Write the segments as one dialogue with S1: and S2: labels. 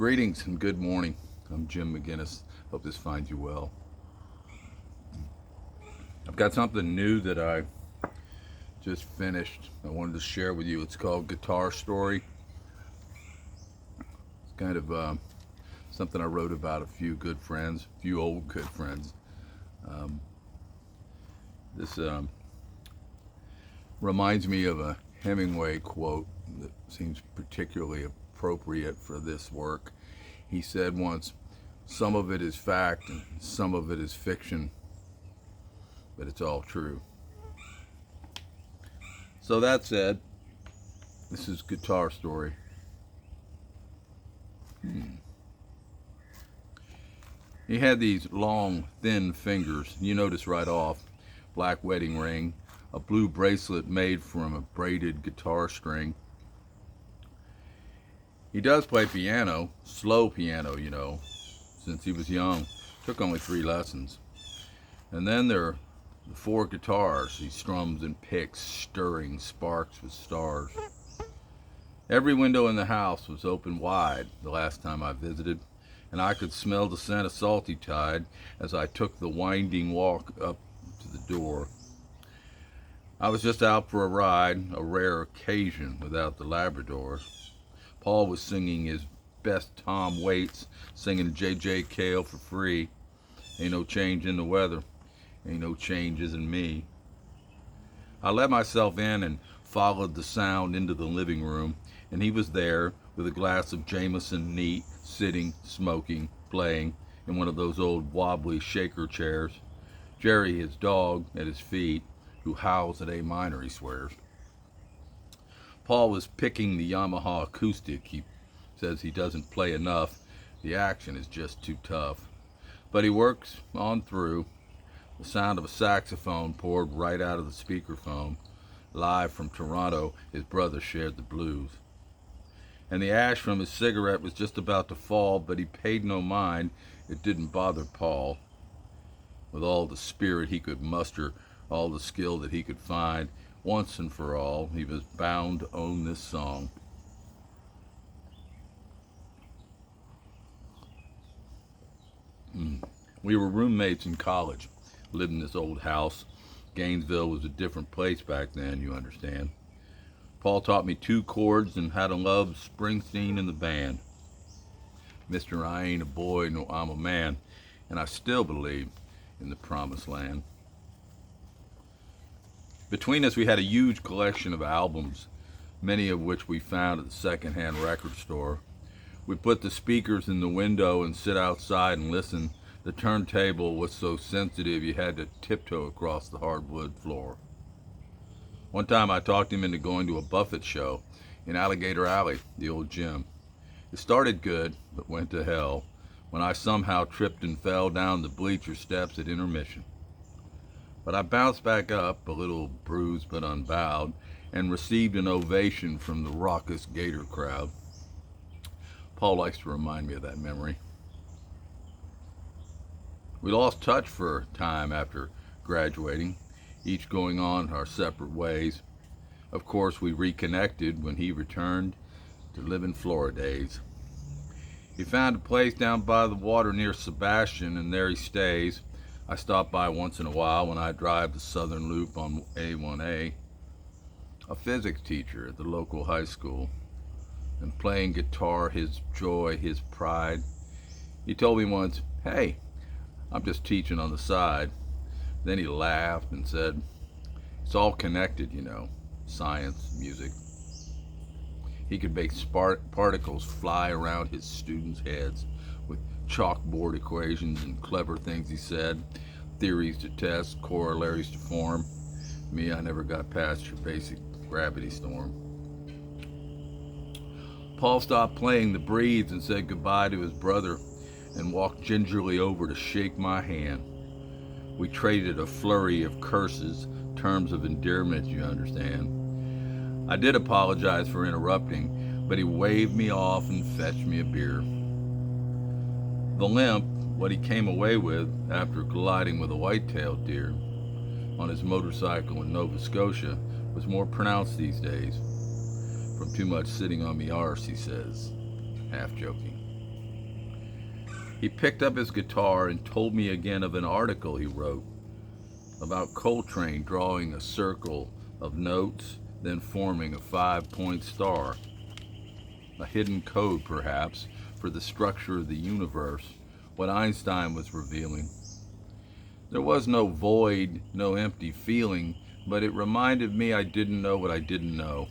S1: Greetings and good morning. I'm Jim McGinnis. Hope this finds you well. I've got something new that I just finished. I wanted to share with you. It's called Guitar Story. It's kind of something I wrote about a few old good friends. Um, this reminds me of a Hemingway quote that seems particularly appropriate for this work. He said once, "Some of it is fact and some of it is fiction, but it's all true." So that said, this is Guitar Story. He had these long, thin fingers. You notice right off. Black wedding ring, a blue bracelet made from a braided guitar string. He does play piano, slow piano, since he was young. Took only 3 lessons. And then there are the 4 guitars he strums and picks, stirring sparks with stars. Every window in the house was open wide the last time I visited, and I could smell the scent of salty tide as I took the winding walk up to the door. I was just out for a ride, a rare occasion without the Labrador. Paul was singing his best Tom Waits, singing J.J. Cale for free. Ain't no change in the weather, ain't no changes in me. I let myself in and followed the sound into the living room, and he was there with a glass of Jameson neat, sitting, smoking, playing in one of those old wobbly shaker chairs. Jerry, his dog, at his feet, who howls at A minor, he swears. Paul was picking the Yamaha acoustic. He says he doesn't play enough. The action is just too tough. But he works on through. The sound of a saxophone poured right out of the speakerphone. Live from Toronto, his brother shared the blues. And the ash from his cigarette was just about to fall, but he paid no mind. It didn't bother Paul. With all the spirit he could muster, all the skill that he could find, once and for all, he was bound to own this song. We were roommates in college, lived in this old house. Gainesville was a different place back then, you understand. Paul taught me 2 chords and how to love Springsteen and the band. Mr. I ain't a boy, no, I'm a man, and I still believe in the promised land. Between us, we had a huge collection of albums, many of which we found at the secondhand record store. We'd put the speakers in the window and sit outside and listen. The turntable was so sensitive you had to tiptoe across the hardwood floor. One time I talked him into going to a Buffett show in Alligator Alley, the old gym. It started good, but went to hell when I somehow tripped and fell down the bleacher steps at intermission. But I bounced back up, a little bruised but unbowed, and received an ovation from the raucous Gator crowd. Paul likes to remind me of that memory. We lost touch for a time after graduating, each going on our separate ways. Of course, we reconnected when he returned to live in Florida days. He found a place down by the water near Sebastian, and there he stays. I stop by once in a while when I drive the Southern Loop on A1A. A physics teacher at the local high school, and playing guitar, his joy, his pride. He told me once, "Hey, I'm just teaching on the side." Then he laughed and said, "It's all connected, science, music." He could make particles fly around his students' heads with chalkboard equations and clever things he said, theories to test, corollaries to form. Me, I never got past your basic gravity storm. Paul stopped playing the breathes and said goodbye to his brother and walked gingerly over to shake my hand. We traded a flurry of curses, terms of endearment, you understand. I did apologize for interrupting, but he waved me off and fetched me a beer. The limp, what he came away with after colliding with a white-tailed deer on his motorcycle in Nova Scotia, was more pronounced these days. From too much sitting on me arse, he says, half joking. He picked up his guitar and told me again of an article he wrote about Coltrane drawing a circle of notes, then forming a 5-point star. A hidden code, perhaps, for the structure of the universe, what Einstein was revealing. There was no void, no empty feeling, but it reminded me I didn't know what I didn't know,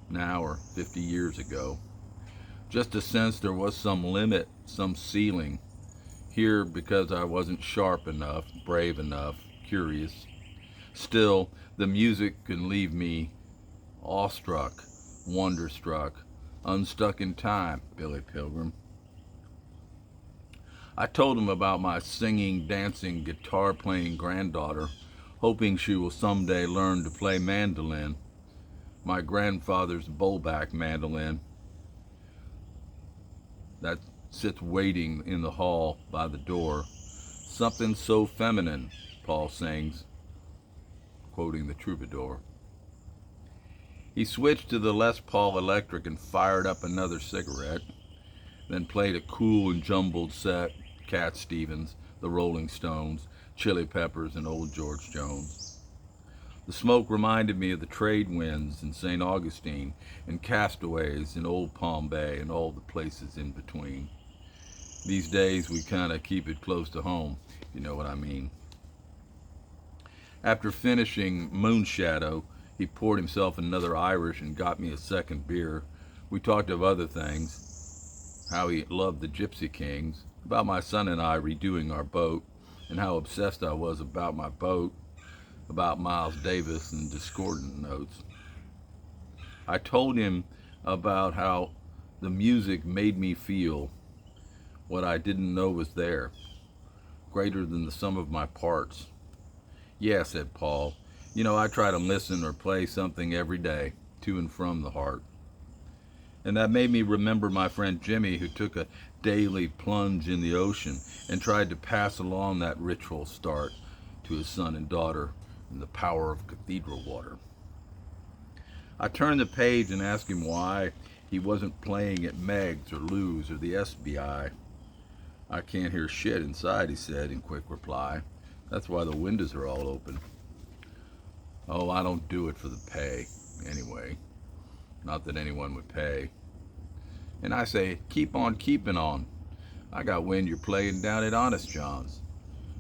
S1: now or 50 years ago. Just a sense there was some limit, some ceiling. Here because I wasn't sharp enough, brave enough, curious. Still, the music can leave me awestruck, wonderstruck, unstuck in time, Billy Pilgrim. I told him about my singing, dancing, guitar-playing granddaughter, hoping she will someday learn to play mandolin, my grandfather's bowlback mandolin that sits waiting in the hall by the door. Something so feminine, Paul sings, quoting the troubadour. He switched to the Les Paul electric and fired up another cigarette, then played a cool and jumbled set, Cat Stevens, the Rolling Stones, Chili Peppers, and Old George Jones. The smoke reminded me of the trade winds in St. Augustine and castaways in Old Palm Bay and all the places in between. These days we kind of keep it close to home, if you know what I mean. After finishing Moonshadow, he poured himself another Irish and got me a second beer. We talked of other things, how he loved the Gypsy Kings, about my son and I redoing our boat, and how obsessed I was about my boat, about Miles Davis and discordant notes. I told him about how the music made me feel what I didn't know was there, greater than the sum of my parts. Yeah, said Paul, you know, I try to listen or play something every day, to and from the heart. And that made me remember my friend Jimmy, who took a daily plunge in the ocean and tried to pass along that ritual start to his son and daughter in the power of cathedral water. I turned the page and asked him why he wasn't playing at Meg's or Lou's or the SBI. I can't hear shit inside, he said in quick reply. That's why the windows are all open. Oh, I don't do it for the pay, anyway. Not that anyone would pay. And I say, keep on keeping on. I got wind you're playing down at Honest John's.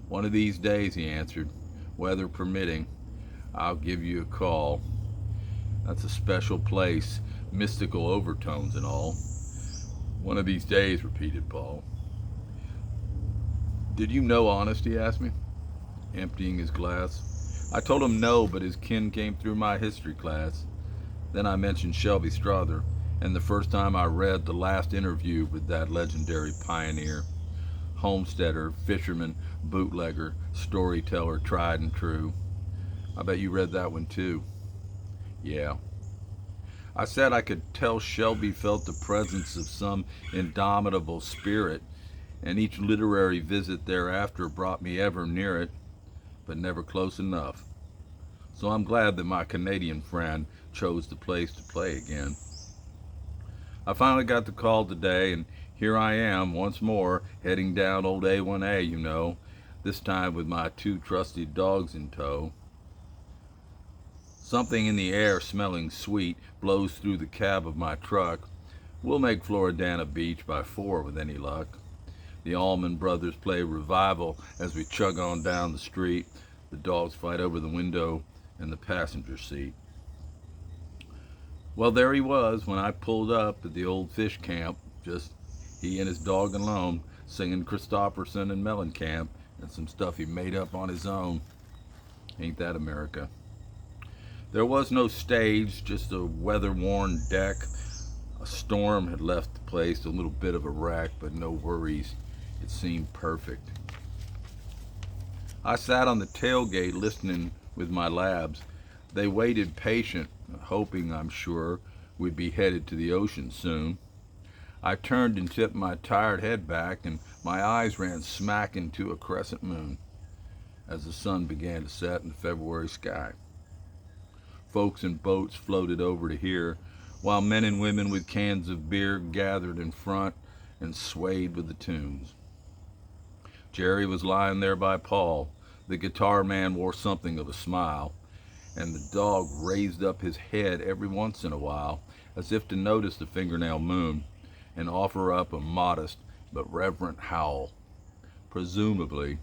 S1: One of these days, he answered, weather permitting, I'll give you a call. That's a special place, mystical overtones and all. One of these days, repeated Paul. Did you know Honest, he asked me, emptying his glass. I told him no, but his kin came through my history class. Then I mentioned Shelby Strother, and the first time I read the last interview with that legendary pioneer, homesteader, fisherman, bootlegger, storyteller, tried and true. I bet you read that one too. Yeah. I said I could tell Shelby felt the presence of some indomitable spirit, and each literary visit thereafter brought me ever near it, but never close enough. So I'm glad that my Canadian friend chose the place to play again. I finally got the call today, and here I am once more heading down old A1A, you know, this time with my 2 trusty dogs in tow. Something in the air smelling sweet blows through the cab of my truck. We'll make Floridana Beach by 4 with any luck. The Allman Brothers play Revival as we chug on down the street. The dogs fight over the window and the passenger seat. Well, there he was when I pulled up at the old fish camp, just he and his dog alone, singing Christopherson and Mellencamp and some stuff he made up on his own. Ain't that America? There was no stage, just a weather-worn deck. A storm had left the place, a little bit of a wreck, but no worries. It seemed perfect. I sat on the tailgate listening with my labs. They waited patient, hoping, I'm sure, we'd be headed to the ocean soon. I turned and tipped my tired head back, and my eyes ran smack into a crescent moon as the sun began to set in the February sky. Folks in boats floated over to here, while men and women with cans of beer gathered in front and swayed with the tunes. Jerry was lying there by Paul. The guitar man wore something of a smile, and the dog raised up his head every once in a while, as if to notice the fingernail moon and offer up a modest but reverent howl, presumably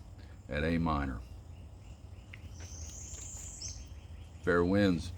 S1: at A minor. Fair winds.